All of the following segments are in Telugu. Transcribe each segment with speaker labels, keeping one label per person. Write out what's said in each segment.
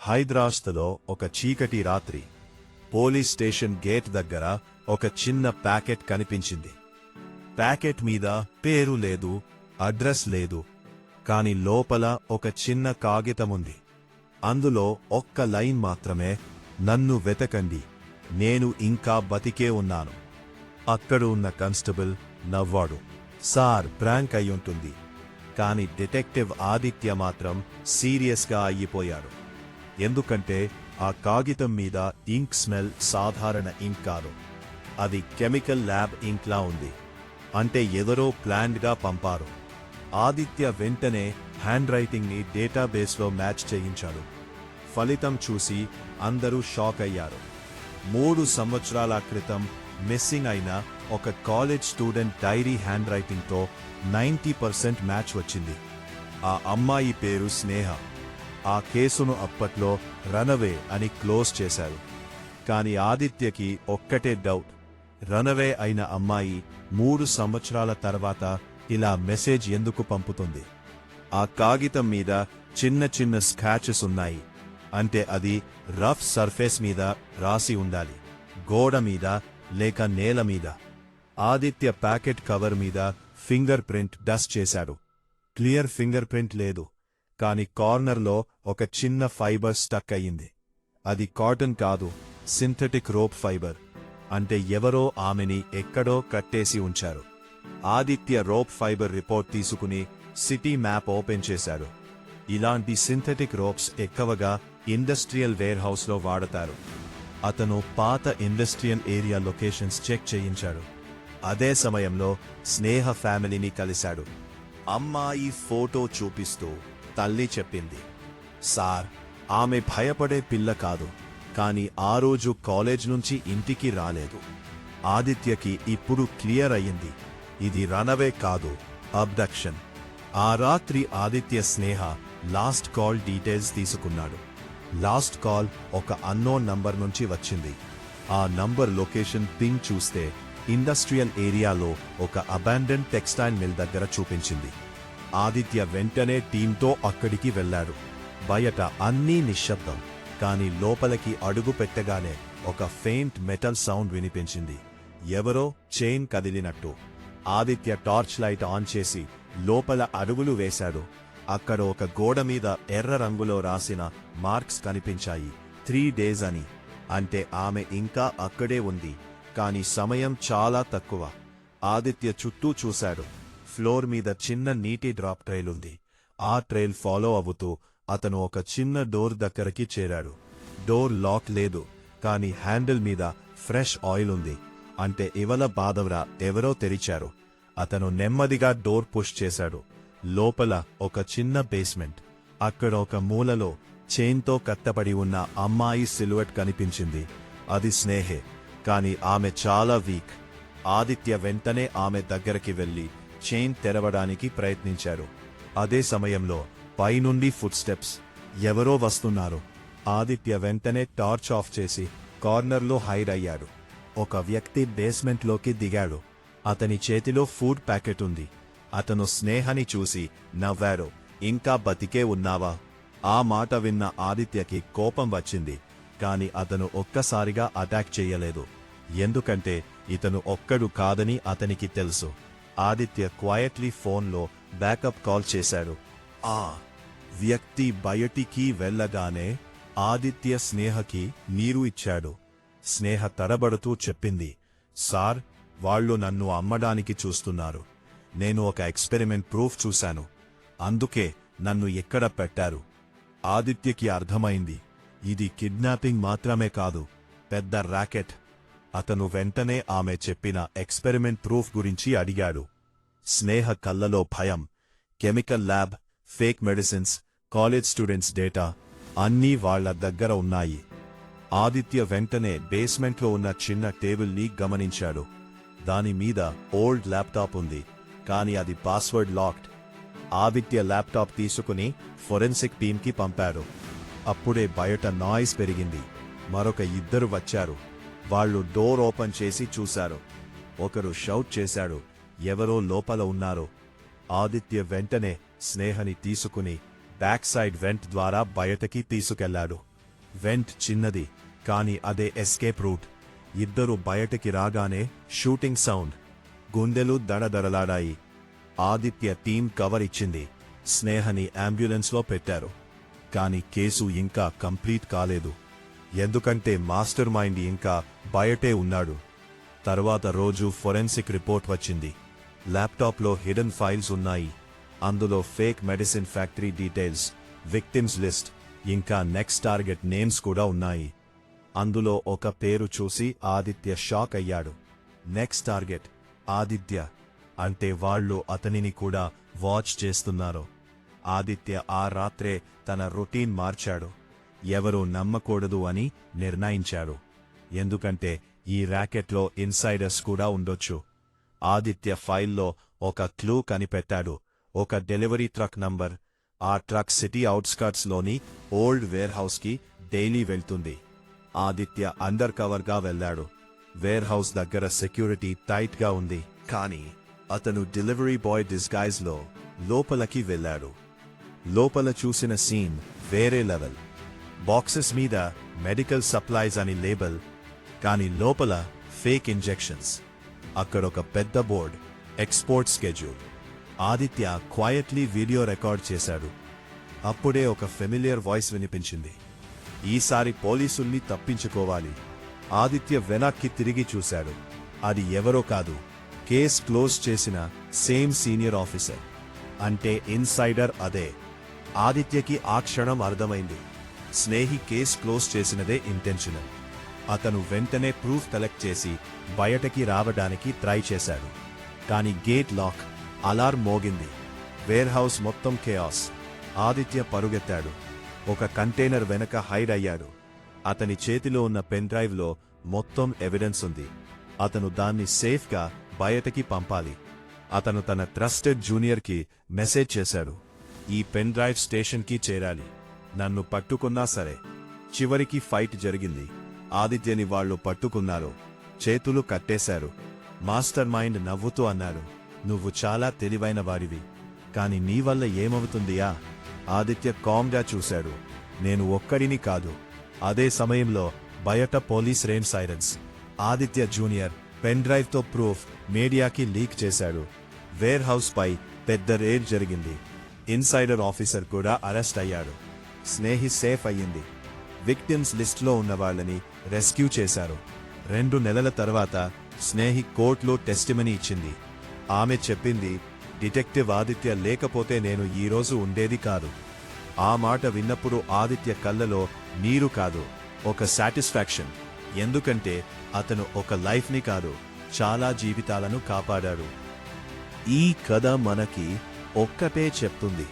Speaker 1: హైదరాబాద్లో ఒక చీకటి రాత్రి పోలీస్ స్టేషన్ గేట్ దగ్గర ఒక చిన్న ప్యాకెట్ కనిపించింది. ప్యాకెట్ మీద పేరు లేదు, అడ్రస్ లేదు, కాని లోపల ఒక చిన్న కాగితముంది. అందులో ఒక్క లైన్ మాత్రమే, నన్ను వెతకండి, నేను ఇంకా బతికే ఉన్నాను. అక్కడ ఉన్న కానిస్టేబుల్ నవ్వాడు. సార్, ప్రాంక్ అయ్యుంటుంది. కాని డిటెక్టివ్ ఆదిత్య మాత్రం సీరియస్గా అయిపోయాడు. ఎందుకంటే ఆ కాగితం మీద ఇంక్ స్మెల్ సాధారణ ఇంక్ కాదు, అది కెమికల్ ల్యాబ్ ఇంక్లా ఉంది. అంటే ఎవరో ప్లాన్డ్గా పంపారు. ఆదిత్య వెంటనే హ్యాండ్ రైటింగ్ ని డేటాబేస్లో మ్యాచ్ చేయించాడు. ఫలితం చూసి అందరూ షాక్ అయ్యారు. 3 సంవత్సరాల క్రితం మిస్సింగ్ అయిన ఒక కాలేజ్ స్టూడెంట్ డైరీ హ్యాండ్ రైటింగ్తో 90% మ్యాచ్ వచ్చింది. ఆ అమ్మాయి పేరు స్నేహ. ఆ కేసును అప్పట్లో రనవే అని క్లోజ్ చేశారు. కాని ఆదిత్యకి ఒక్కటే డౌట్, రనవే అయిన అమ్మాయి 3 సంవత్సరాల తర్వాత ఇలా మెసేజ్ ఎందుకు పంపుతుంది? ఆ కాగితం మీద చిన్న చిన్న స్క్రాచెస్ ఉన్నాయి. అంటే అది రఫ్ సర్ఫేస్ మీద రాసి ఉండాలి, గోడ మీద లేక నేల మీద. ఆదిత్య ప్యాకెట్ కవర్ మీద ఫింగర్ ప్రింట్ డస్ట్ చేశాడు. క్లియర్ ఫింగర్ ప్రింట్ లేదు, కాని కార్నర్లో ఒక చిన్న ఫైబర్ స్టక్ అయ్యింది. అది కాటన్ కాదు, సింథటిక్ రోప్ ఫైబర్. అంటే ఎవరో ఆమెని ఎక్కడో కట్టేసి ఉంచారు. ఆదిత్య రోప్ ఫైబర్ రిపోర్ట్ తీసుకుని సిటీ మ్యాప్ ఓపెన్ చేశాడు. ఇలాంటి సింథటిక్ రోప్స్ ఎక్కువగా ఇండస్ట్రియల్ వేర్హౌస్లో వాడతారు. అతను పాత ఇండస్ట్రియల్ ఏరియా లొకేషన్స్ చెక్ చేయించాడు. అదే సమయంలో స్నేహ ఫ్యామిలీని కలిశాడు. అమ్మాయి ఫోటో చూపిస్తూ తల్లి చెప్పింది, సార్, ఆమె భయపడే పిల్ల కాదు, కాని ఆ రోజు కాలేజ్ నుంచి ఇంటికి రాలేదు. ఆదిత్యకి ఇప్పుడు క్లియర్ అయ్యింది, ఇది రనవే కాదు, అబ్డక్షన్. ఆ రాత్రి ఆదిత్య స్నేహ లాస్ట్ కాల్ డీటెయిల్స్ తీసుకున్నాడు. లాస్ట్ కాల్ ఒక అన్నోన్ నంబర్ నుంచి వచ్చింది. ఆ నంబర్ లొకేషన్ పింగ్ చూస్తే ఇండస్ట్రియల్ ఏరియాలో ఒక అబాండెన్ టెక్స్టైల్ మిల్ దగ్గర చూపించింది. ఆదిత్య వెంటనే టీంతో అక్కడికి వెళ్లాడు. బయట అన్నీ నిశ్శబ్దం, కాని లోపలికి అడుగు పెట్టగానే ఒక ఫెయింట్ మెటల్ సౌండ్ వినిపించింది, ఎవరో చైన్ కదిలినట్టు. ఆదిత్య టార్చ్ లైట్ ఆన్ చేసి లోపల అడుగులు వేశాడు. అక్కడ ఒక గోడ మీద ఎర్ర రంగులో రాసిన మార్క్స్ కనిపించాయి, 3 days అని. అంటే ఆమె ఇంకా అక్కడే ఉంది, కాని సమయం చాలా తక్కువ. ఆదిత్య చుట్టూ చూశాడు. ఫ్లోర్ మీద చిన్న నీటి డ్రాప్ ట్రైల్ ఉంది. ఆ ట్రైల్ ఫాలో అవుతూ అతను ఒక చిన్న డోర్ దగ్గరికి చేరాడు. డోర్ లాక్ లేదు, కాని హ్యాండిల్ మీద ఫ్రెష్ ఆయిల్ ఉంది. అంటే ఇవల బాధవరా ఎవరో తెరిచారు. అతను నెమ్మదిగా డోర్ పుష్ చేశాడు. లోపల ఒక చిన్న బేస్మెంట్. అక్కడ ఒక మూలలో చైన్తో కట్టబడి ఉన్న అమ్మాయి సిలువెట్ కనిపించింది. అది స్నేహే, కాని ఆమె చాలా వీక్. ఆదిత్య వెంటనే ఆమె దగ్గరికి వెళ్లి చైన్ తెరవడానికి ప్రయత్నించారు. అదే సమయంలో పైనుండి ఫుట్ స్టెప్స్, ఎవరో వస్తున్నారు. ఆదిత్య వెంటనే టార్చ్ ఆఫ్ చేసి కార్నర్లో హైడ్ అయ్యాడు. ఒక వ్యక్తి బేస్మెంట్లోకి దిగాడు. అతని చేతిలో ఫుడ్ ప్యాకెట్ ఉంది. అతను స్నేహని చూసి నవ్వారు, ఇంకా బతికే ఉన్నావా? ఆ మాట విన్న ఆదిత్యకి కోపం వచ్చింది, కాని అతను ఒక్కసారిగా అటాక్ చెయ్యలేదు. ఎందుకంటే ఇతను ఒక్కడు కాదని అతనికి తెలుసు. ఆదిత్య క్వయట్లీ ఫోన్లో బ్యాకప్ కాల్ చేశాడు. ఆ వ్యక్తి బయటికి వెళ్లగానే ఆదిత్య స్నేహకి నీరు ఇచ్చాడు. స్నేహ తడబడుతూ చెప్పింది, సార్, వాళ్ళు నన్ను అమ్మడానికి చూస్తున్నారు. నేను ఒక ఎక్స్పెరిమెంట్ ప్రూఫ్ చూశాను, అందుకే నన్ను ఎక్కడ పెట్టారు. ఆదిత్యకి అర్థమైంది, ఇది కిడ్నాపింగ్ మాత్రమే కాదు, పెద్ద ర్యాకెట్. అతను వెంటనే ఆమె చెప్పిన ఎక్స్పెరిమెంట్ ప్రూఫ్ గురించి అడిగాడు. స్నేహ కళ్ళలో భయం. Chemical lab, fake medicines, college students data అన్నీ వాళ్ల దగ్గర ఉన్నాయి. ఆదిత్య వెంటనే బేస్మెంట్లో ఉన్న చిన్న టేబుల్ని గమనించాడు. దాని మీద ఓల్డ్ ల్యాప్టాప్ ఉంది, కాని అది పాస్వర్డ్ లాక్డ్. ఆదిత్య ల్యాప్టాప్ తీసుకుని ఫోరెన్సిక్ టీంకి పంపాడు. అప్పుడే బయట నాయిస్ పెరిగింది. మరొక 2 వచ్చారు. వాళ్ళు డోర్ ఓపెన్ చేసి చూశారు. ఒకరు షౌట్ చేశాడు, ఎవరో లోపల ఉన్నారు. ఆదిత్య వెంటనే స్నేహని తీసుకుని బ్యాక్ సైడ్ వెంట్ ద్వారా బయటకి తీసుకెళ్లాడు. వెంట్ చిన్నది, కాని అదే ఎస్కేప్ రూట్. ఇద్దరు బయటికి రాగానే షూటింగ్ సౌండ్. గుండెలు దడదడలాడాయి. ఆదిత్య టీం కవర్ ఇచ్చింది. స్నేహని అంబులెన్స్లో పెట్టారు. కాని కేసు ఇంకా కంప్లీట్ కాలేదు. ఎందుకంటే మాస్టర్ మైండ్ ఇంకా బయటే ఉన్నాడు. తర్వాత రోజు ఫోరెన్సిక్ రిపోర్ట్ వచ్చింది. ల్యాప్టాప్లో హిడెన్ ఫైల్స్ ఉన్నాయి. అందులో fake medicine factory details, victims list, ఇంకా నెక్స్ట్ టార్గెట్ నేమ్స్ కూడా ఉన్నాయి. అందులో ఒక పేరు చూసి ఆదిత్య షాక్ అయ్యాడు. Next target Aditya. అంటే వాళ్ళు అతనిని కూడా వాచ్ చేస్తున్నారు. ఆదిత్య ఆ రాత్రే తన రొటీన్ మార్చాడు. ఎవరూ నమ్మకూడదు అని నిర్ణయించాడు. ఎందుకంటే ఈ ర్యాకెట్లో ఇన్సైడర్స్ కూడా ఉండొచ్చు. ఆదిత్య ఫైల్లో ఒక క్లూ కనిపెట్టాడు. ఒక డెలివరీ ట్రక్ నంబర్. ఆ ట్రక్ సిటీ అవుట్స్కర్ట్స్లోని ఓల్డ్ వేర్ హౌస్కి డైలీ వెళ్తుంది. ఆదిత్య అండర్ కవర్గా వెళ్లాడు. వేర్ హౌస్ దగ్గర సెక్యూరిటీ టైట్గా ఉంది. కానీ అతను డెలివరీ బాయ్ డిస్గైజ్లో లోపలికి వెళ్లాడు. లోపల చూసిన సీన్ వేరే లెవెల్. బాక్సెస్ మీద మెడికల్ సప్లైస్ అని లేబుల్, కానీ లోపల ఫేక్ ఇంజెక్షన్స్. అక్కడొక పెద్ద board, export schedule. Aditya quietly video record చేశాడు. అప్పుడే ఒక ఫెమిలియర్ వాయిస్ వినిపించింది. ఈసారి పోలీసుల్ని తప్పించుకోవాలి. ఆదిత్య వెనక్కి తిరిగి చూశాడు. అది ఎవరో కాదు, కేస్ క్లోజ్ చేసిన సేమ్ సీనియర్ ఆఫీసర్. అంటే ఇన్సైడర్ అదే. ఆదిత్యకి ఆ క్షణం అర్థమైంది. స్నేహి కేస్ క్లోజ్ చేసినదే ఇంటెన్షనల్. అతను వెంటనే ప్రూఫ్ కలెక్ట్ చేసి బయటకి రావడానికి ట్రై చేశాడు. కాని గేట్ లాక్, అలారం మోగింది. వేర్ హౌస్ మొత్తం కేయాస్. ఆదిత్య పరుగెత్తాడు. ఒక కంటైనర్ వెనక హైడ్ అయ్యాడు. అతని చేతిలో ఉన్న పెన్ డ్రైవ్లో మొత్తం ఎవిడెన్స్ ఉంది. అతను దాన్ని సేఫ్గా బయటకి పంపాలి. అతను తన ట్రస్టెడ్ జూనియర్కి మెసేజ్ చేశాడు. ఈ పెన్ డ్రైవ్ స్టేషన్కి చేరాలి. నన్ను పట్టుకున్నా సరే. చివరికి ఫైట్ జరిగింది. ఆదిత్యని వాళ్లు పట్టుకున్నారు. చేతులు కట్టేశారు. మాస్టర్ మైండ్ నవ్వుతూ అన్నాడు, నువ్వు చాలా తెలివైన వాడివి. కాని నీ వల్ల ఏమవుతుందియా? ఆదిత్య కామ్గా చూశాడు. నేను ఒక్కడిని కాదు. అదే సమయంలో బయట police range sirens. Aditya junior pen డ్రైవ్తో ప్రూఫ్ మీడియాకి లీక్ చేశాడు. వేర్ హౌస్ పై పెద్ద రేడ్ జరిగింది. ఇన్సైడర్ ఆఫీసర్ కూడా అరెస్ట్ అయ్యాడు. స్నేహి సేఫ్ అయ్యింది. విక్టిమ్స్ లిస్ట్లో ఉన్న వాళ్ళని రెస్క్యూ చేశారు. 2 నెలల తర్వాత స్నేహి కోర్టులో టెస్టిమనీ ఇచ్చింది. ఆమె చెప్పింది, డిటెక్టివ్ ఆదిత్య లేకపోతే నేను ఈరోజు ఉండేది కాదు. ఆ మాట విన్నప్పుడు ఆదిత్య కళ్ళలో నీరు కాదు, ఒక సాటిస్ఫాక్షన్. ఎందుకంటే అతను ఒక లైఫ్ని కాదు, చాలా జీవితాలను కాపాడాడు. ఈ కథ మనకి ఒక్కటే చెప్తుంది,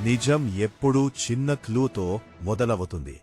Speaker 1: నిజం ఎప్పుడూ చిన్న క్లూతో మొదలవుతుంది.